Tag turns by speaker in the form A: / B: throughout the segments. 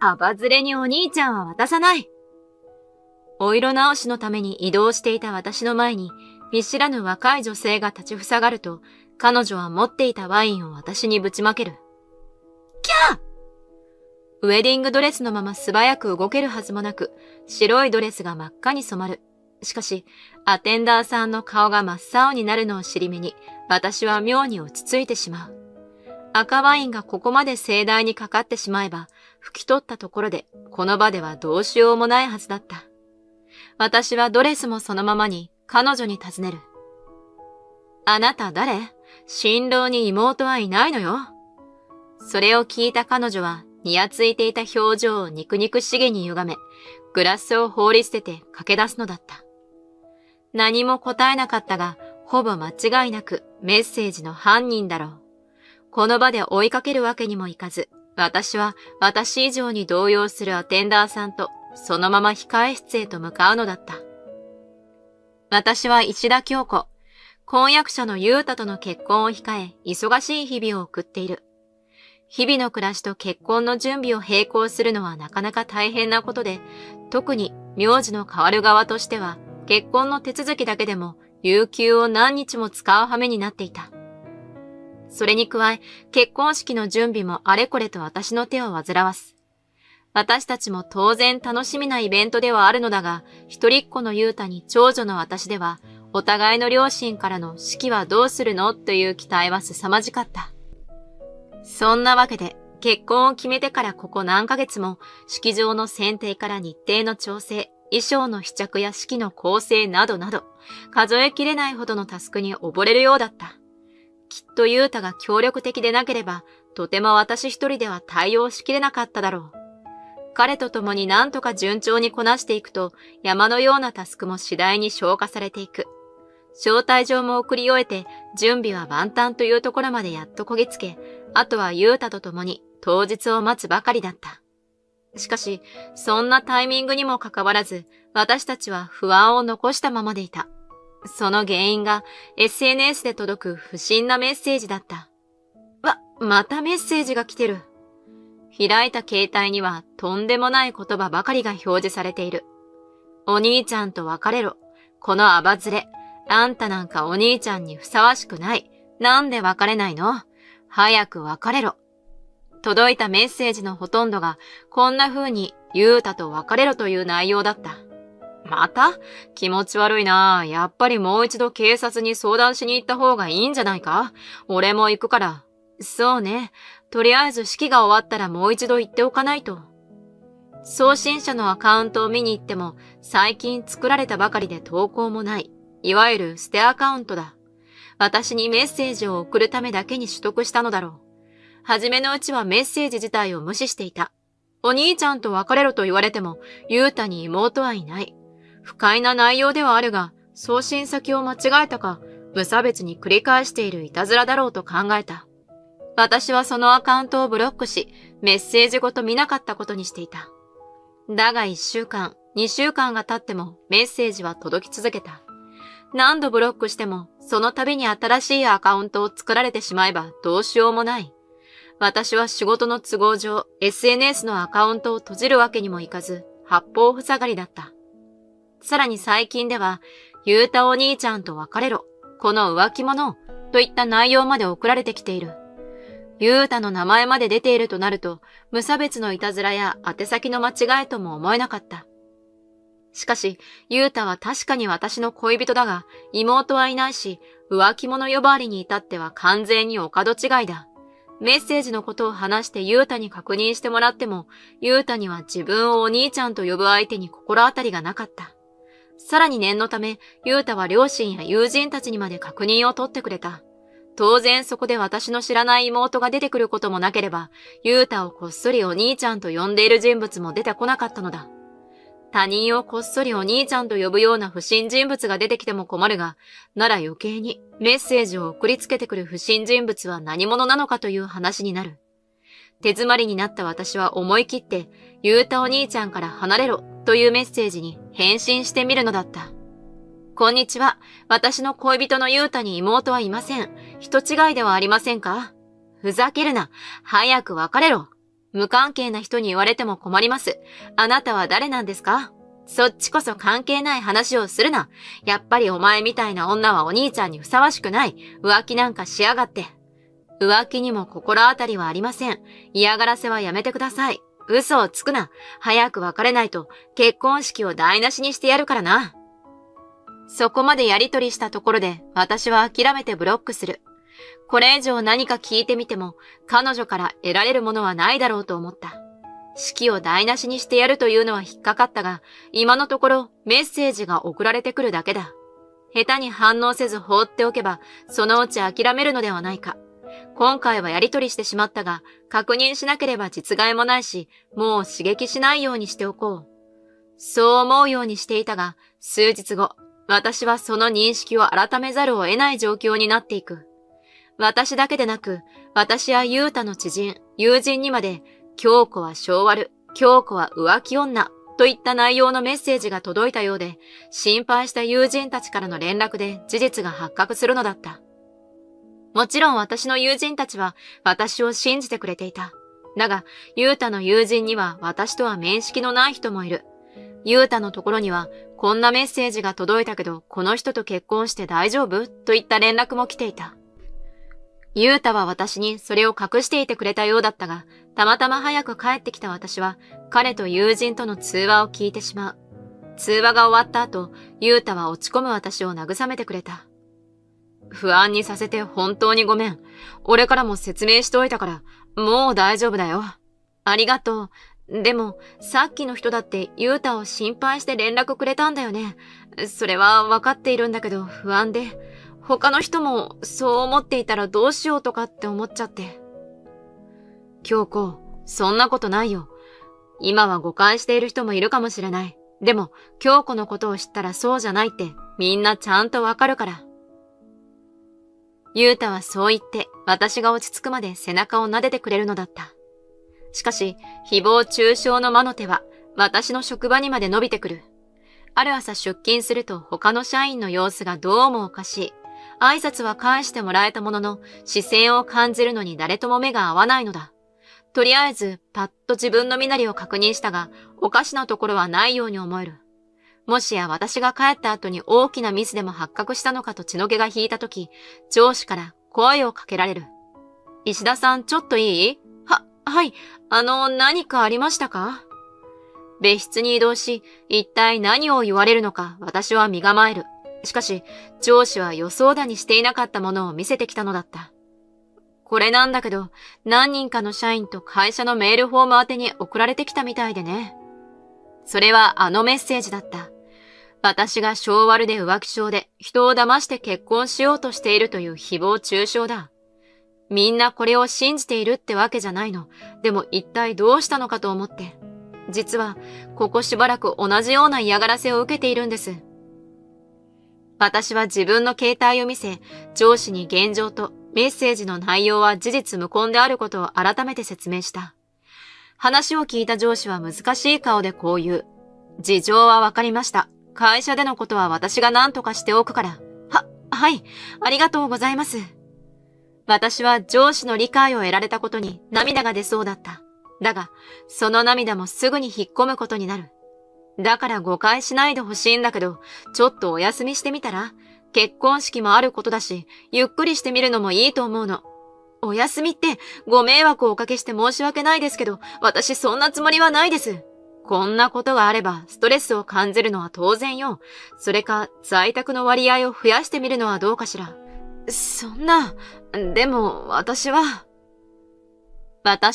A: アバズレにお兄ちゃんは渡さない。お色直しのために移動していた私の前に、見知らぬ若い女性が立ちふさがると、彼女は持っていたワインを私にぶちまける。キャー！ウェディングドレスのまま素早く動けるはずもなく、白いドレスが真っ赤に染まる。しかし、アテンダーさんの顔が真っ青になるのを尻目に、私は妙に落ち着いてしまう。赤ワインがここまで盛大にかかってしまえば、拭き取ったところで、この場ではどうしようもないはずだった。私はドレスもそのままに彼女に尋ねる。あなた誰？新郎に妹はいないのよ。それを聞いた彼女は、にやついていた表情を肉々しげに歪め、グラスを放り捨てて駆け出すのだった。何も答えなかったが、ほぼ間違いなくメッセージの犯人だろう。この場で追いかけるわけにもいかず、私は私以上に動揺するアテンダーさんとそのまま控え室へと向かうのだった。私は石田京子、婚約者の優太との結婚を控え、忙しい日々を送っている。日々の暮らしと結婚の準備を並行するのはなかなか大変なことで、特に名字の変わる側としては、結婚の手続きだけでも有給を何日も使う羽目になっていた。それに加え、結婚式の準備もあれこれと私の手を煩わす。私たちも当然楽しみなイベントではあるのだが、一人っ子の優太に長女の私では、お互いの両親からの式はどうするのという期待は凄まじかった。そんなわけで、結婚を決めてからここ何ヶ月も、式場の選定から日程の調整、衣装の試着や式の構成などなど、数えきれないほどのタスクに溺れるようだった。きっと優太が協力的でなければ、とても私一人では対応しきれなかっただろう。彼と共に何とか順調にこなしていくと、山のようなタスクも次第に消化されていく。招待状も送り終えて、準備は万端というところまでやっとこぎつけ、あとは優太と共に当日を待つばかりだった。しかし、そんなタイミングにもかかわらず、私たちは不安を残したままでいた。その原因が SNS で届く不審なメッセージだった。またメッセージが来てる。開いた携帯にはとんでもない言葉ばかりが表示されている。お兄ちゃんと別れろ。このアバズレ。あんたなんかお兄ちゃんにふさわしくない。なんで別れないの？早く別れろ。届いたメッセージのほとんどがこんな風に優太と別れろという内容だった。また？気持ち悪いな。やっぱりもう一度警察に相談しに行った方がいいんじゃないか？俺も行くから。そうね。とりあえず式が終わったらもう一度言っておかないと。送信者のアカウントを見に行っても最近作られたばかりで投稿もない。いわゆる捨てアカウントだ。私にメッセージを送るためだけに取得したのだろう。はじめのうちはメッセージ自体を無視していた。お兄ちゃんと別れろと言われても、優太に妹はいない。不快な内容ではあるが、送信先を間違えたか、無差別に繰り返しているいたずらだろうと考えた。私はそのアカウントをブロックし、メッセージごと見なかったことにしていた。だが1週間、2週間が経ってもメッセージは届き続けた。何度ブロックしても、その度に新しいアカウントを作られてしまえばどうしようもない。私は仕事の都合上、SNS のアカウントを閉じるわけにもいかず、八方塞がりだった。さらに最近では、優太お兄ちゃんと別れろ、この浮気者、といった内容まで送られてきている。優太の名前まで出ているとなると、無差別のいたずらや宛先の間違いとも思えなかった。しかし、優太は確かに私の恋人だが、妹はいないし、浮気者呼ばわりに至っては完全にお門違いだ。メッセージのことを話して優太に確認してもらっても、優太には自分をお兄ちゃんと呼ぶ相手に心当たりがなかった。さらに念のため、優太は両親や友人たちにまで確認を取ってくれた。当然そこで私の知らない妹が出てくることもなければ、優太をこっそりお兄ちゃんと呼んでいる人物も出てこなかったのだ。他人をこっそりお兄ちゃんと呼ぶような不審人物が出てきても困るが、なら余計にメッセージを送りつけてくる不審人物は何者なのかという話になる。手詰まりになった私は思い切って、優太お兄ちゃんから離れろというメッセージに返信してみるのだった。こんにちは。私の恋人の優太に妹はいません。人違いではありませんか？ふざけるな。早く別れろ。無関係な人に言われても困ります。あなたは誰なんですか？そっちこそ関係ない話をするな。やっぱりお前みたいな女はお兄ちゃんにふさわしくない。浮気なんかしやがって。浮気にも心当たりはありません。嫌がらせはやめてください。嘘をつくな。早く別れないと結婚式を台無しにしてやるからな。そこまでやりとりしたところで私は諦めてブロックする。これ以上何か聞いてみても彼女から得られるものはないだろうと思った。式を台無しにしてやるというのは引っかかったが、今のところメッセージが送られてくるだけだ。下手に反応せず放っておけば、そのうち諦めるのではないか。今回はやりとりしてしまったが、確認しなければ実害もないし、もう刺激しないようにしておこう。そう思うようにしていたが、数日後、私はその認識を改めざるを得ない状況になっていく。私だけでなく、私や優太の知人、友人にまで、京子は性悪、京子は浮気女、といった内容のメッセージが届いたようで、心配した友人たちからの連絡で事実が発覚するのだった。もちろん私の友人たちは私を信じてくれていた。だが、優太の友人には私とは面識のない人もいる。優太のところには、こんなメッセージが届いたけど、この人と結婚して大丈夫？といった連絡も来ていた。優太は私にそれを隠していてくれたようだったが、たまたま早く帰ってきた私は、彼と友人との通話を聞いてしまう。通話が終わった後、優太は落ち込む私を慰めてくれた。不安にさせて本当にごめん。俺からも説明しておいたから、もう大丈夫だよ。ありがとう。でも、さっきの人だって優太を心配して連絡くれたんだよね。それは分かっているんだけど不安で、他の人もそう思っていたらどうしようとかって思っちゃって。京子、そんなことないよ。今は誤解している人もいるかもしれない。でも、京子のことを知ったらそうじゃないってみんなちゃんとわかるから。優太はそう言って私が落ち着くまで背中を撫でてくれるのだった。しかし、誹謗中傷の魔の手は私の職場にまで伸びてくる。ある朝出勤すると他の社員の様子がどうもおかしい。挨拶は返してもらえたものの、視線を感じるのに誰とも目が合わないのだ。とりあえず、パッと自分の身なりを確認したが、おかしなところはないように思える。もしや私が帰った後に大きなミスでも発覚したのかと血の気が引いたとき、上司から声をかけられる。石田さん、ちょっといい？はい。何かありましたか？別室に移動し、一体何を言われるのか私は身構える。しかし、上司は予想だにしていなかったものを見せてきたのだった。これなんだけど、何人かの社員と会社のメールフォーム宛てに送られてきたみたいでね。それはあのメッセージだった。私が性悪で浮気症で人を騙して結婚しようとしているという誹謗中傷だ。みんなこれを信じているってわけじゃないの。でも一体どうしたのかと思って。実は、ここしばらく同じような嫌がらせを受けているんです。私は自分の携帯を見せ、上司に現状とメッセージの内容は事実無根であることを改めて説明した。話を聞いた上司は難しい顔でこう言う。事情はわかりました。会社でのことは私が何とかしておくから。はい、ありがとうございます。私は上司の理解を得られたことに涙が出そうだった。だが、その涙もすぐに引っ込むことになる。だから誤解しないでほしいんだけど、ちょっとお休みしてみたら？結婚式もあることだし、ゆっくりしてみるのもいいと思うの。お休みってご迷惑をおかけして申し訳ないですけど、私そんなつもりはないです。こんなことがあればストレスを感じるのは当然よ。それか在宅の割合を増やしてみるのはどうかしら。そんな、でも私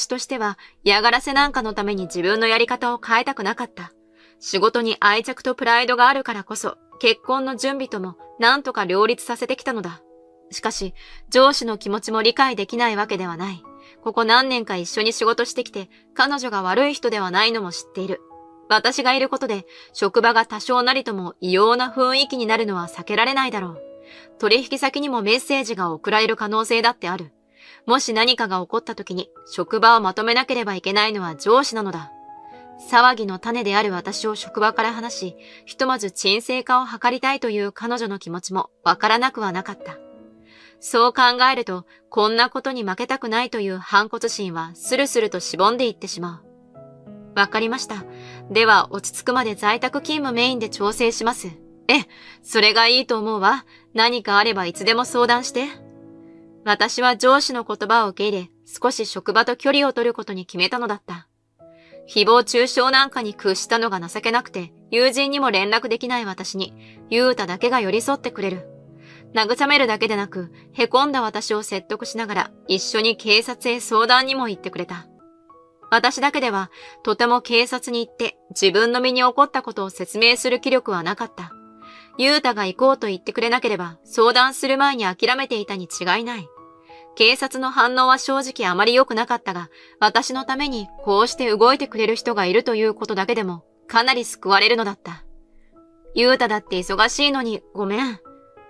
A: としては嫌がらせなんかのために自分のやり方を変えたくなかった。仕事に愛着とプライドがあるからこそ、結婚の準備とも何とか両立させてきたのだ。しかし、上司の気持ちも理解できないわけではない。ここ何年か一緒に仕事してきて、彼女が悪い人ではないのも知っている。私がいることで、職場が多少なりとも異様な雰囲気になるのは避けられないだろう。取引先にもメッセージが送られる可能性だってある。もし何かが起こった時に、職場をまとめなければいけないのは上司なのだ。騒ぎの種である私を職場から離し、ひとまず沈静化を図りたいという彼女の気持ちもわからなくはなかった。そう考えると、こんなことに負けたくないという反骨心はスルスルとしぼんでいってしまう。わかりました。では落ち着くまで在宅勤務メインで調整します。それがいいと思うわ。何かあればいつでも相談して。私は上司の言葉を受け入れ、少し職場と距離を取ることに決めたのだった。誹謗中傷なんかに屈したのが情けなくて、友人にも連絡できない私に、ゆうただけが寄り添ってくれる。慰めるだけでなく、凹んだ私を説得しながら、一緒に警察へ相談にも行ってくれた。私だけでは、とても警察に行って自分の身に起こったことを説明する気力はなかった。ゆうたが行こうと言ってくれなければ、相談する前に諦めていたに違いない。警察の反応は正直あまり良くなかったが、私のためにこうして動いてくれる人がいるということだけでも、かなり救われるのだった。ゆうただって忙しいのにごめん。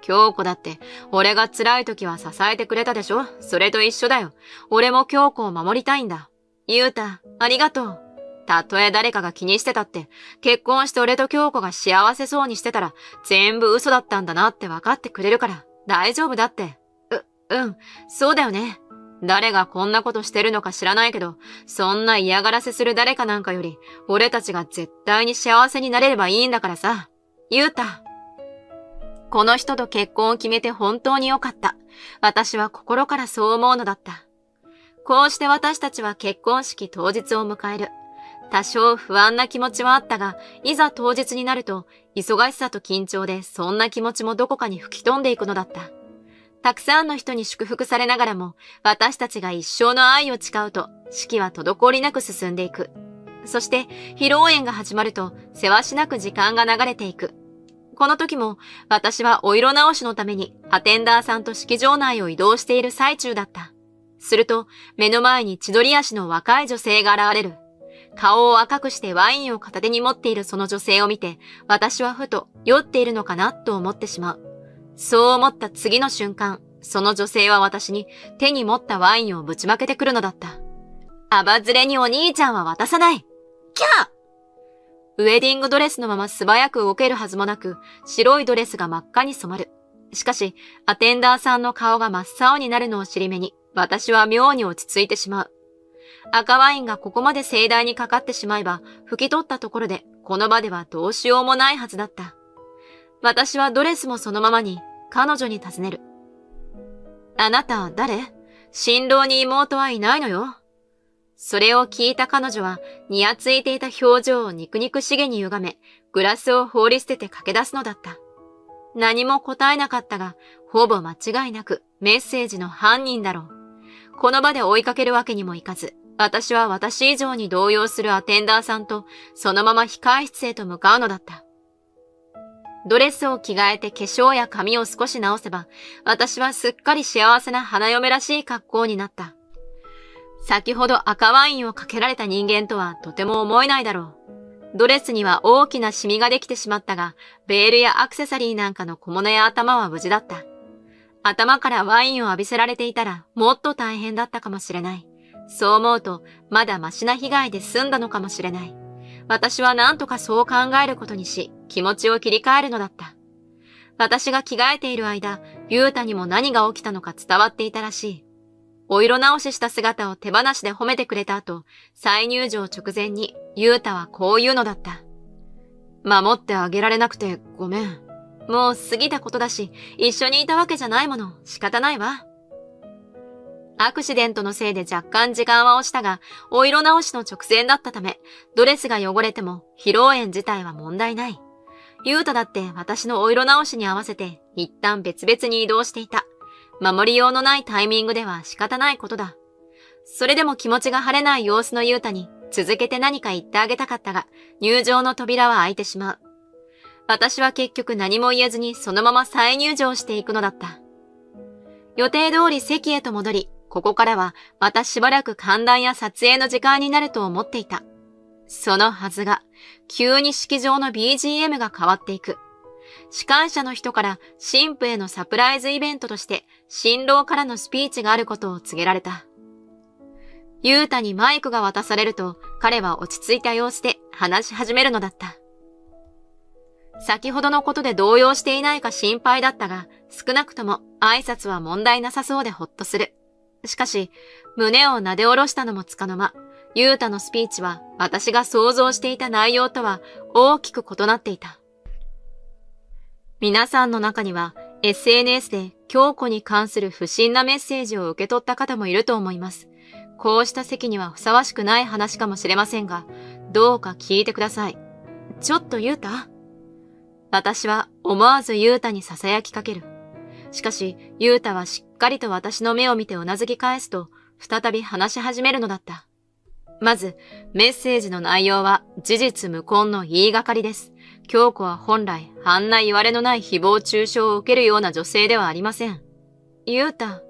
A: 京子だって、俺が辛い時は支えてくれたでしょ。それと一緒だよ。俺も京子を守りたいんだ。ゆうた、ありがとう。たとえ誰かが気にしてたって、結婚して俺と京子が幸せそうにしてたら、全部嘘だったんだなって分かってくれるから、大丈夫だって。そうだよね。誰がこんなことしてるのか知らないけど、そんな嫌がらせする誰かなんかより、俺たちが絶対に幸せになれればいいんだからさ。ゆうた。この人と結婚を決めて本当に良かった。私は心からそう思うのだった。こうして私たちは結婚式当日を迎える。多少不安な気持ちはあったが、いざ当日になると、忙しさと緊張でそんな気持ちもどこかに吹き飛んでいくのだった。たくさんの人に祝福されながらも、私たちが一生の愛を誓うと、式は滞りなく進んでいく。そして、披露宴が始まると、せわしなく時間が流れていく。この時も、私はお色直しのために、アテンダーさんと式場内を移動している最中だった。すると、目の前に千鳥足の若い女性が現れる。顔を赤くしてワインを片手に持っているその女性を見て、私はふと酔っているのかなと思ってしまう。そう思った次の瞬間、その女性は私に手に持ったワインをぶちまけてくるのだった。アバズレにお兄ちゃんは渡さない。キャー！ウェディングドレスのまま素早く動けるはずもなく、白いドレスが真っ赤に染まる。しかし、アテンダーさんの顔が真っ青になるのを尻目に、私は妙に落ち着いてしまう。赤ワインがここまで盛大にかかってしまえば、拭き取ったところで、この場ではどうしようもないはずだった。私はドレスもそのままに、彼女に尋ねる。あなたは誰？新郎に妹はいないのよ。それを聞いた彼女は、にやついていた表情を肉々しげに歪め、グラスを放り捨てて駆け出すのだった。何も答えなかったが、ほぼ間違いなくメッセージの犯人だろう。この場で追いかけるわけにもいかず、私は私以上に動揺するアテンダーさんと、そのまま控室へと向かうのだった。ドレスを着替えて化粧や髪を少し直せば、私はすっかり幸せな花嫁らしい格好になった。先ほど赤ワインをかけられた人間とはとても思えないだろう。ドレスには大きなシミができてしまったが、ベールやアクセサリーなんかの小物や頭は無事だった。頭からワインを浴びせられていたらもっと大変だったかもしれない。そう思うと、まだマシな被害で済んだのかもしれない。私は何とかそう考えることにし、気持ちを切り替えるのだった。私が着替えている間、ゆうたにも何が起きたのか伝わっていたらしい。お色直しした姿を手放しで褒めてくれた後、再入場直前に、ゆうたはこう言うのだった。守ってあげられなくてごめん。もう過ぎたことだし、一緒にいたわけじゃないもの、仕方ないわ。アクシデントのせいで若干時間は押したが、お色直しの直前だったため、ドレスが汚れても披露宴自体は問題ない。ゆうただって私のお色直しに合わせて一旦別々に移動していた。守りようのないタイミングでは仕方ないことだ。それでも気持ちが晴れない様子のゆうたに続けて何か言ってあげたかったが、入場の扉は開いてしまう。私は結局何も言えずにそのまま再入場していくのだった。予定通り席へと戻り、ここからはまたしばらく歓談や撮影の時間になると思っていた。そのはずが、急に式場の BGM が変わっていく。司会者の人から新婦へのサプライズイベントとして新郎からのスピーチがあることを告げられた。ゆうたにマイクが渡されると彼は落ち着いた様子で話し始めるのだった。先ほどのことで動揺していないか心配だったが、少なくとも挨拶は問題なさそうでほっとする。しかし、胸を撫で下ろしたのもつかの間、ユータのスピーチは私が想像していた内容とは大きく異なっていた。皆さんの中には SNS で京子に関する不審なメッセージを受け取った方もいると思います。こうした席にはふさわしくない話かもしれませんが、どうか聞いてください。ちょっとユータ。私は思わずユータに囁きかける。しかし、ユータはしっかりと私の目を見てうなずき返すと、再び話し始めるのだった。まず、メッセージの内容は事実無根の言いがかりです。京子は本来、あんな言われのない誹謗中傷を受けるような女性ではありません。ユータ。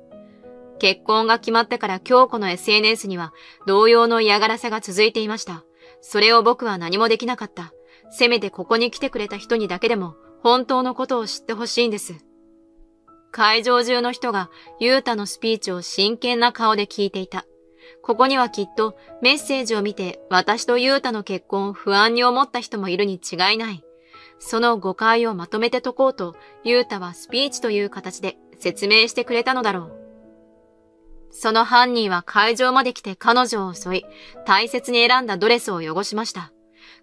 A: 結婚が決まってから京子の SNS には同様の嫌がらせが続いていました。それを僕は何もできなかった。せめてここに来てくれた人にだけでも本当のことを知ってほしいんです。会場中の人がユータのスピーチを真剣な顔で聞いていた。ここにはきっとメッセージを見て私とユータの結婚を不安に思った人もいるに違いない。その誤解をまとめて解こうとユータはスピーチという形で説明してくれたのだろう。その犯人は会場まで来て彼女を襲い、大切に選んだドレスを汚しました。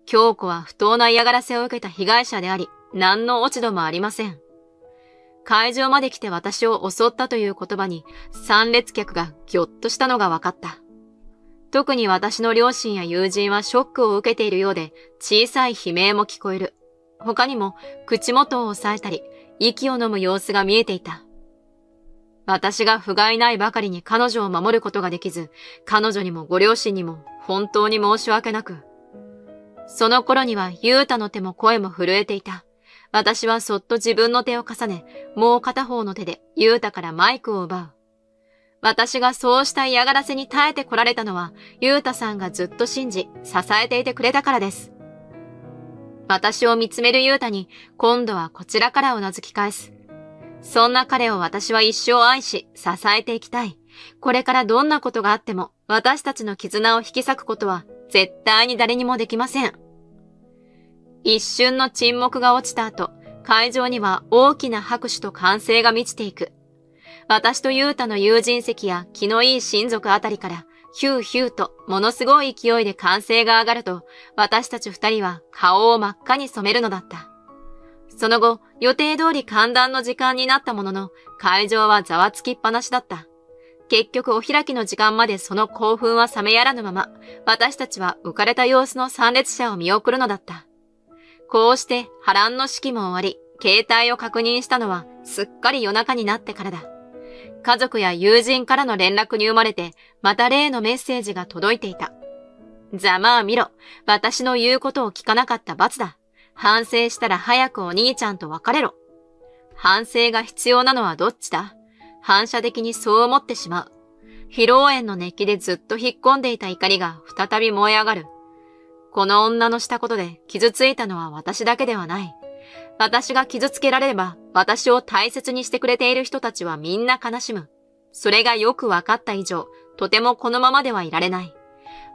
A: 京子は不当な嫌がらせを受けた被害者であり、何の落ち度もありません。会場まで来て私を襲ったという言葉に参列客がぎょっとしたのが分かった。特に私の両親や友人はショックを受けているようで小さい悲鳴も聞こえる。他にも口元を押さえたり、息を飲む様子が見えていた。私が不甲斐ないばかりに彼女を守ることができず、彼女にもご両親にも本当に申し訳なく。その頃にはユータの手も声も震えていた。私はそっと自分の手を重ね、もう片方の手でユータからマイクを奪う。私がそうした嫌がらせに耐えてこられたのは、ユータさんがずっと信じ、支えていてくれたからです。私を見つめるユータに、今度はこちらからうなずき返す。そんな彼を私は一生愛し、支えていきたい。これからどんなことがあっても、私たちの絆を引き裂くことは、絶対に誰にもできません。一瞬の沈黙が落ちた後、会場には大きな拍手と歓声が満ちていく。私とユータの友人席や気のいい親族あたりから、ヒューヒューとものすごい勢いで歓声が上がると、私たち二人は顔を真っ赤に染めるのだった。その後、予定通り歓談の時間になったものの、会場はざわつきっぱなしだった。結局お開きの時間までその興奮は冷めやらぬまま、私たちは浮かれた様子の参列者を見送るのだった。こうして波乱の式も終わり、携帯を確認したのはすっかり夜中になってからだ。家族や友人からの連絡に生まれて、また例のメッセージが届いていた。ざまあ見ろ、私の言うことを聞かなかった罰だ。反省したら早くお兄ちゃんと別れろ。反省が必要なのはどっちだ？反射的にそう思ってしまう。披露宴の熱気でずっと引っ込んでいた怒りが再び燃え上がる。この女のしたことで傷ついたのは私だけではない。私が傷つけられれば、私を大切にしてくれている人たちはみんな悲しむ。それがよくわかった以上、とてもこのままではいられない。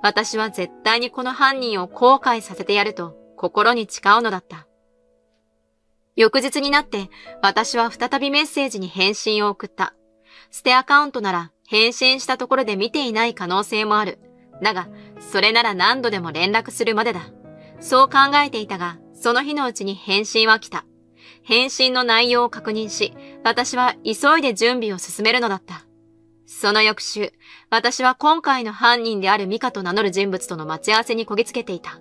A: 私は絶対にこの犯人を後悔させてやると心に誓うのだった。翌日になって、私は再びメッセージに返信を送った。捨てアカウントなら返信したところで見ていない可能性もある。だが、それなら何度でも連絡するまでだ。そう考えていたが、その日のうちに返信は来た。返信の内容を確認し、私は急いで準備を進めるのだった。その翌週、私は今回の犯人であるミカと名乗る人物との待ち合わせにこぎつけていた。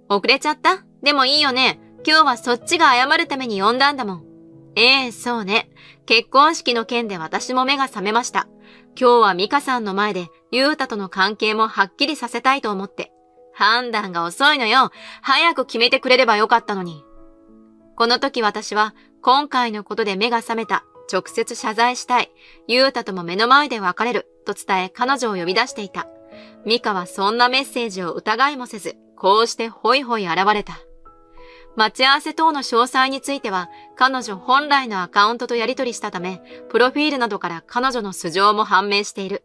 A: 遅れちゃった？でもいいよね。今日はそっちが謝るために呼んだんだもん。そうね。結婚式の件で私も目が覚めました。今日はミカさんの前でユータとの関係もはっきりさせたいと思って。判断が遅いのよ。早く決めてくれればよかったのに。この時私は今回のことで目が覚めた。直接謝罪したい。ユータとも目の前で別れる。と伝え彼女を呼び出していた。ミカはそんなメッセージを疑いもせず、こうしてホイホイ現れた。待ち合わせ等の詳細については、彼女本来のアカウントとやり取りしたため、プロフィールなどから彼女の素性も判明している。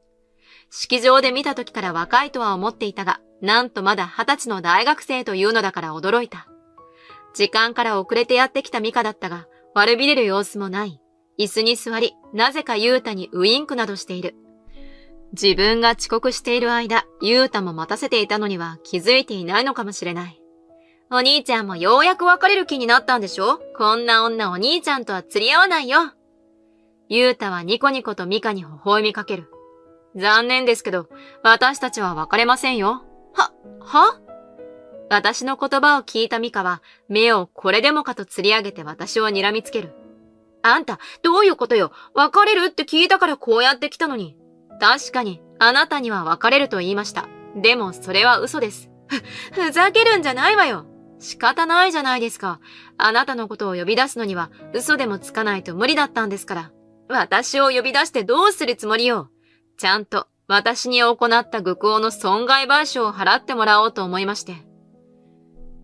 A: 式場で見た時から若いとは思っていたが、なんとまだ20歳の大学生というのだから驚いた。時間から遅れてやってきたミカだったが、悪びれる様子もない。椅子に座り、なぜかユータにウインクなどしている。自分が遅刻している間、ユータも待たせていたのには気づいていないのかもしれない。お兄ちゃんもようやく別れる気になったんでしょ？こんな女お兄ちゃんとは釣り合わないよ。ユータはニコニコとミカに微笑みかける。残念ですけど、私たちは別れませんよ。は私の言葉を聞いたミカは、目をこれでもかと釣り上げて私を睨みつける。あんた、どういうことよ。別れるって聞いたからこうやって来たのに。確かに、あなたには別れると言いました。でも、それは嘘です。ふざけるんじゃないわよ。仕方ないじゃないですか。あなたのことを呼び出すのには、嘘でもつかないと無理だったんですから。私を呼び出してどうするつもりよ。ちゃんと、私に行った愚行の損害賠償を払ってもらおうと思いまして。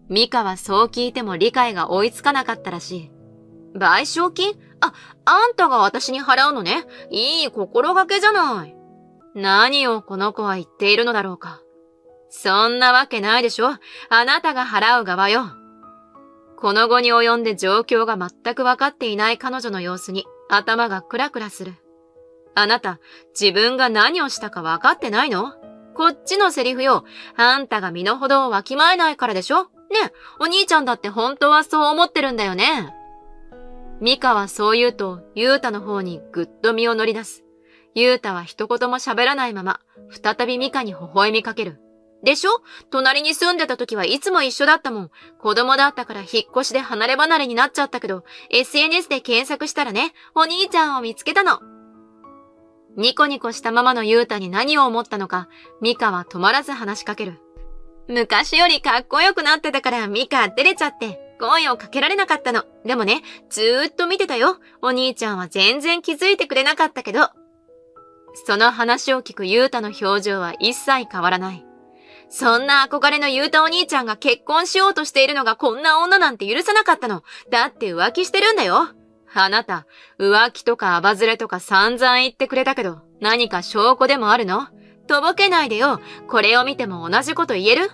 A: ミカはそう聞いても理解が追いつかなかったらしい。賠償金？あんたが私に払うのね。いい心がけじゃない。何をこの子は言っているのだろうか。そんなわけないでしょ。あなたが払う側よ。この後に及んで状況が全くわかっていない彼女の様子に頭がクラクラする。あなた、自分が何をしたかわかってないの？こっちのセリフよ。あんたが身の程をわきまえないからでしょ？ねえ、お兄ちゃんだって本当はそう思ってるんだよね。ミカはそう言うと、ユータの方にぐっと身を乗り出す。ユータは一言も喋らないまま、再びミカに微笑みかける。でしょ？隣に住んでた時はいつも一緒だったもん。子供だったから引っ越しで離れ離れになっちゃったけど、SNS で検索したらね、お兄ちゃんを見つけたの。ニコニコしたままのユータに何を思ったのか、ミカは止まらず話しかける。昔よりかっこよくなってたからミカ照れちゃって、声をかけられなかったの。でもね、ずーっと見てたよ。お兄ちゃんは全然気づいてくれなかったけど。その話を聞くユータの表情は一切変わらない。そんな憧れのユータお兄ちゃんが結婚しようとしているのがこんな女なんて許さなかったの。だって浮気してるんだよ。あなた、浮気とかアバズレとか散々言ってくれたけど、何か証拠でもあるの？とぼけないでよ。これを見ても同じこと言える？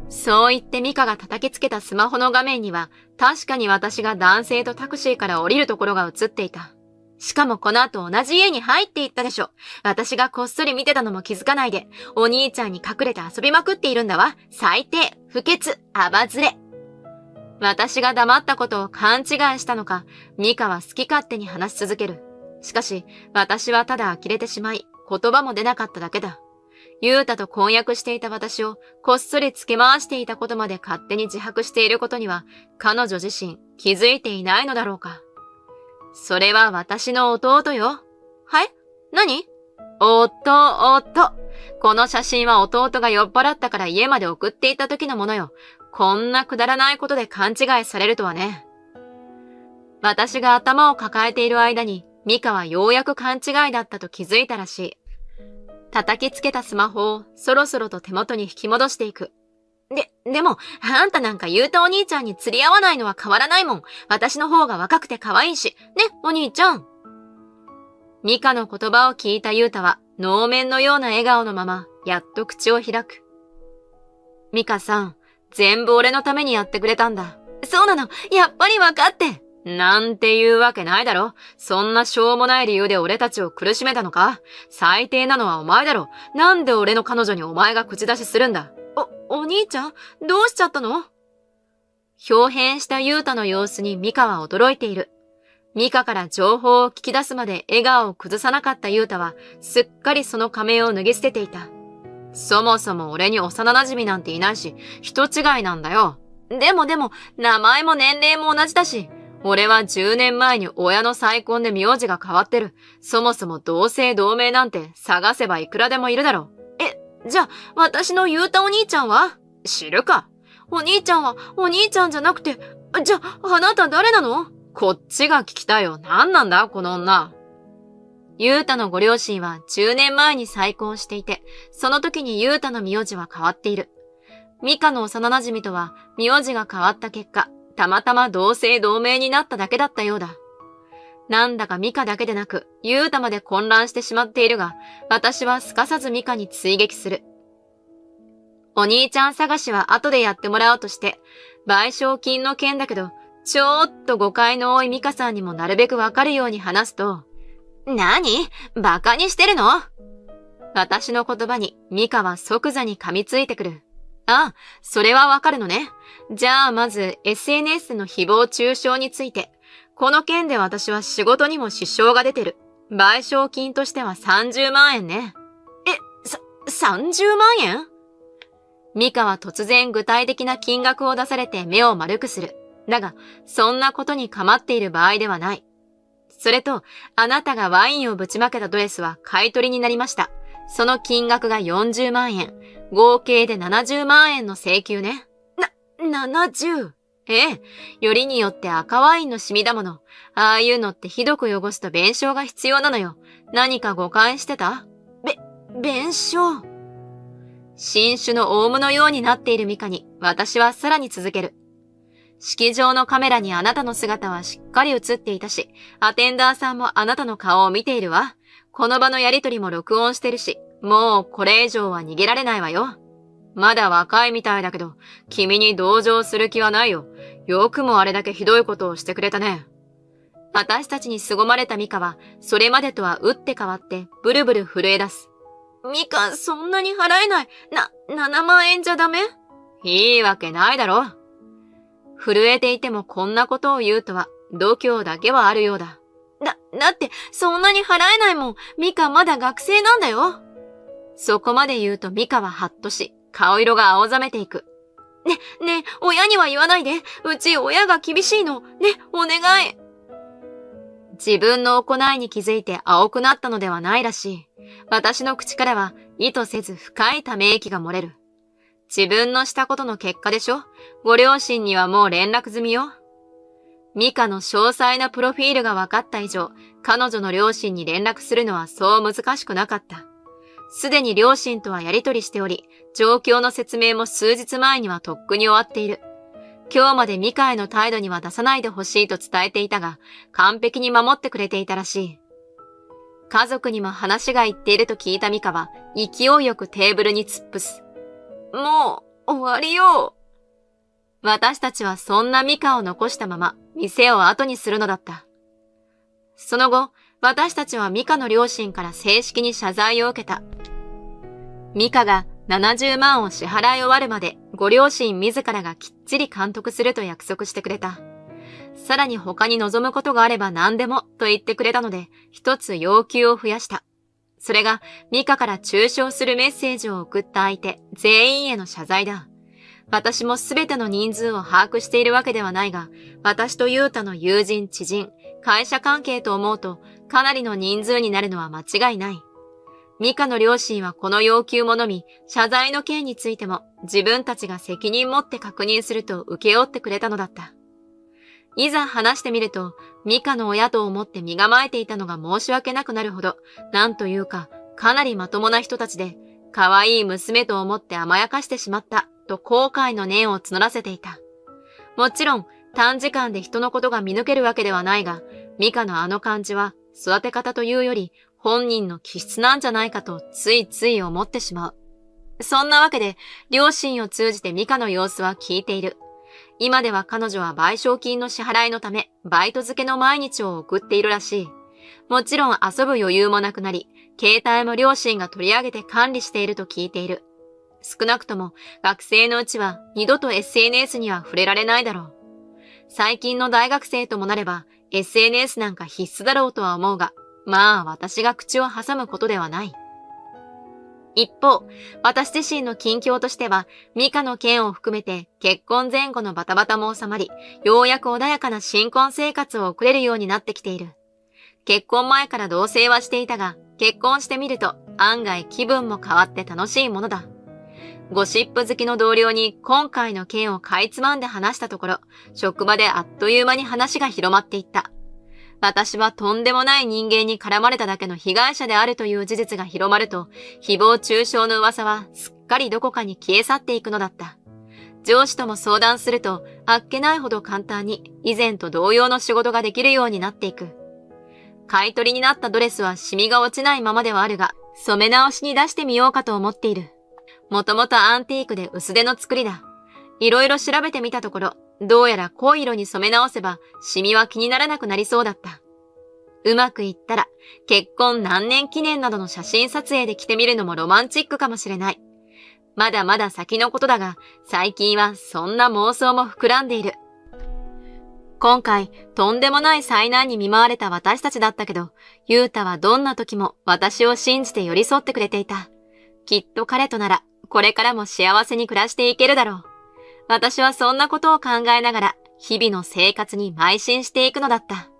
A: そう言ってミカが叩きつけたスマホの画面には、確かに私が男性とタクシーから降りるところが映っていた。しかもこの後同じ家に入っていったでしょ。私がこっそり見てたのも気づかないで、お兄ちゃんに隠れて遊びまくっているんだわ。最低、不潔、アバズレ。私が黙ったことを勘違いしたのか、ミカは好き勝手に話し続ける。しかし、私はただ呆れてしまい、言葉も出なかっただけだ。ユータと婚約していた私をこっそりつけ回していたことまで勝手に自白していることには、彼女自身気づいていないのだろうか。それは私の弟よ。はい？何？弟。この写真は弟が酔っ払ったから家まで送っていった時のものよ。こんなくだらないことで勘違いされるとはね。私が頭を抱えている間に、ミカはようやく勘違いだったと気づいたらしい。叩きつけたスマホをそろそろと手元に引き戻していく。でも、あんたなんか言うたお兄ちゃんに釣り合わないのは変わらないもん。私の方が若くて可愛いし。ね、お兄ちゃん。ミカの言葉を聞いたユータは、能面のような笑顔のまま、やっと口を開く。ミカさん、全部俺のためにやってくれたんだ。そうなの、やっぱり分かって。なんていうわけないだろ。そんなしょうもない理由で俺たちを苦しめたのか？最低なのはお前だろ。なんで俺の彼女にお前が口出しするんだ？お兄ちゃん？どうしちゃったの？表変したユータの様子にミカは驚いている。ミカから情報を聞き出すまで笑顔を崩さなかったユータは、すっかりその仮面を脱ぎ捨てていた。そもそも俺に幼馴染なんていないし、人違いなんだよ。でも、名前も年齢も同じだし、俺は10年前に親の再婚で名字が変わってる。そもそも同姓同名なんて探せばいくらでもいるだろう。じゃあ、私のユータお兄ちゃんは？知るか。お兄ちゃんはお兄ちゃんじゃなくて、じゃあ、あなた誰なの？こっちが聞きたいよ。なんなんだ、この女。ユータのご両親は10年前に再婚していて、その時にユータの名字は変わっている。ミカの幼馴染とは名字が変わった結果、たまたま同姓同名になっただけだったようだ。なんだかミカだけでなく、ユータまで混乱してしまっているが、私はすかさずミカに追撃する。お兄ちゃん探しは後でやってもらおうとして、賠償金の件だけど、ちょっと誤解の多いミカさんにもなるべくわかるように話すと、何？バカにしてるの？私の言葉にミカは即座に噛みついてくる。ああ、それはわかるのね。じゃあまず SNS の誹謗中傷について。この件で私は仕事にも支障が出てる。賠償金としては30万円ね。30万円？ミカは突然具体的な金額を出されて目を丸くする。だが、そんなことに構っている場合ではない。それと、あなたがワインをぶちまけたドレスは買い取りになりました。その金額が40万円。合計で70万円の請求ね。70？ええ。よりによって赤ワインのシミだもの。ああいうのってひどく汚すと弁償が必要なのよ。何か誤解してた？弁償？新種のオウムのようになっているミカに、私はさらに続ける。式場のカメラにあなたの姿はしっかり映っていたし、アテンダーさんもあなたの顔を見ているわ。この場のやりとりも録音してるし、もうこれ以上は逃げられないわよ。まだ若いみたいだけど、君に同情する気はないよ。よくもあれだけひどいことをしてくれたね。私たちに凄まれたミカは、それまでとは打って変わってブルブル震え出す。ミカ、そんなに払えない。7万円じゃダメ？いいわけないだろ。震えていてもこんなことを言うとは、度胸だけはあるようだ。だって、そんなに払えないもん。ミカまだ学生なんだよ。そこまで言うとミカはハッとし、顔色が青ざめていく。ね、親には言わないで。うち親が厳しいの。ね、お願い。自分の行いに気づいて青くなったのではないらしい。私の口からは意図せず深いため息が漏れる。自分のしたことの結果でしょ？ご両親にはもう連絡済みよ。ミカの詳細なプロフィールが分かった以上、彼女の両親に連絡するのはそう難しくなかった。すでに両親とはやりとりしており、状況の説明も数日前にはとっくに終わっている。今日までミカへの態度には出さないでほしいと伝えていたが、完璧に守ってくれていたらしい。家族にも話がいっていると聞いたミカは、勢いよくテーブルに突っ伏す。もう、終わりよ。私たちはそんなミカを残したまま、店を後にするのだった。その後、私たちはミカの両親から正式に謝罪を受けた。ミカが70万を支払い終わるまでご両親自らがきっちり監督すると約束してくれた。さらに他に望むことがあれば何でもと言ってくれたので、一つ要求を増やした。それがミカから中傷するメッセージを送った相手全員への謝罪だ。私もすべての人数を把握しているわけではないが、私とユータの友人、知人、会社関係と思うとかなりの人数になるのは間違いない。ミカの両親はこの要求ものみ、謝罪の件についても自分たちが責任持って確認すると請け負ってくれたのだった。いざ話してみると、ミカの親と思って身構えていたのが申し訳なくなるほど、なんというか、かなりまともな人たちで、可愛い娘と思って甘やかしてしまったと後悔の念を募らせていた。もちろん、短時間で人のことが見抜けるわけではないが、ミカのあの感じは育て方というより本人の気質なんじゃないかとついつい思ってしまう。そんなわけで、両親を通じてミカの様子は聞いている。今では彼女は賠償金の支払いのため、バイト漬けの毎日を送っているらしい。もちろん遊ぶ余裕もなくなり、携帯も両親が取り上げて管理していると聞いている。少なくとも学生のうちは二度と SNS には触れられないだろう。最近の大学生ともなれば SNS なんか必須だろうとは思うが、まあ私が口を挟むことではない。一方、私自身の近況としては、ミカの件を含めて結婚前後のバタバタも収まり、ようやく穏やかな新婚生活を送れるようになってきている。結婚前から同棲はしていたが、結婚してみると案外気分も変わって楽しいものだ。ゴシップ好きの同僚に今回の件をかいつまんで話したところ、職場であっという間に話が広まっていった。私はとんでもない人間に絡まれただけの被害者であるという事実が広まると、誹謗中傷の噂はすっかりどこかに消え去っていくのだった。上司とも相談すると、あっけないほど簡単に以前と同様の仕事ができるようになっていく。買い取りになったドレスはシミが落ちないままではあるが、染め直しに出してみようかと思っている。もともとアンティークで薄手の作りだ。いろいろ調べてみたところ、どうやら濃い色に染め直せばシミは気にならなくなりそうだった。うまくいったら結婚何年記念などの写真撮影で着てみるのもロマンチックかもしれない。まだまだ先のことだが、最近はそんな妄想も膨らんでいる。今回、とんでもない災難に見舞われた私たちだったけど、ゆうたはどんな時も私を信じて寄り添ってくれていた。きっと彼となら、これからも幸せに暮らしていけるだろう。私はそんなことを考えながら、日々の生活に邁進していくのだった。